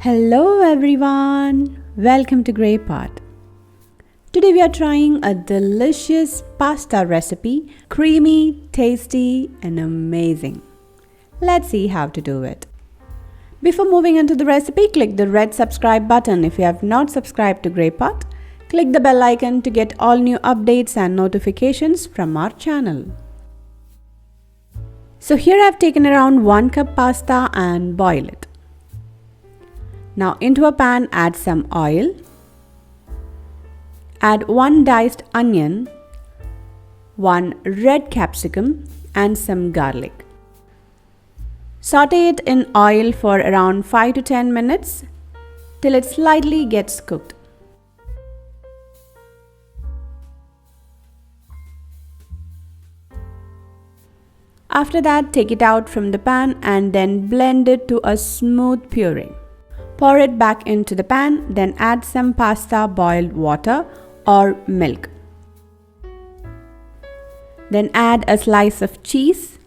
Hello everyone, welcome to Grey Pot. Today we are trying a delicious pasta recipe, creamy, tasty and amazing. Let's see how to do it. Before moving into the recipe, click the red subscribe button if you have not subscribed to Grey Pot. Click the bell icon to get all new updates and notifications from our channel. So here I have taken around 1 cup pasta and boil it. Now into a pan add some oil, add 1 diced onion, 1 red capsicum and some garlic. Saute it in oil for around 5 to 10 minutes till it slightly gets cooked. After that, take it out from the pan and then blend it to a smooth puree. Pour it back into the pan, then add some pasta boiled water or milk. Then add a slice of cheese.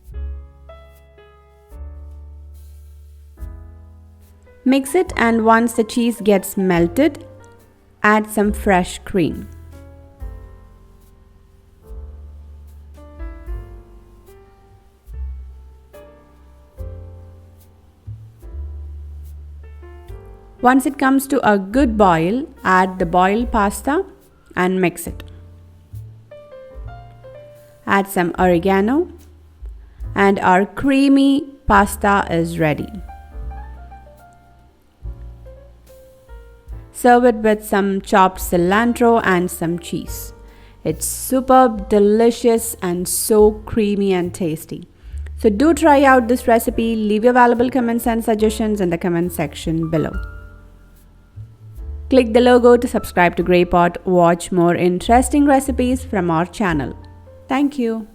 Mix it, and once the cheese gets melted, add some fresh cream. Once it comes to a good boil, add the boiled pasta and mix it. Add some oregano and our creamy pasta is ready. Serve it with some chopped cilantro and some cheese. It's superb, delicious and so creamy and tasty. So do try out this recipe. Leave your valuable comments and suggestions in the comment section below. Click the logo to subscribe to Grey Pot. Watch more interesting recipes from our channel. Thank you.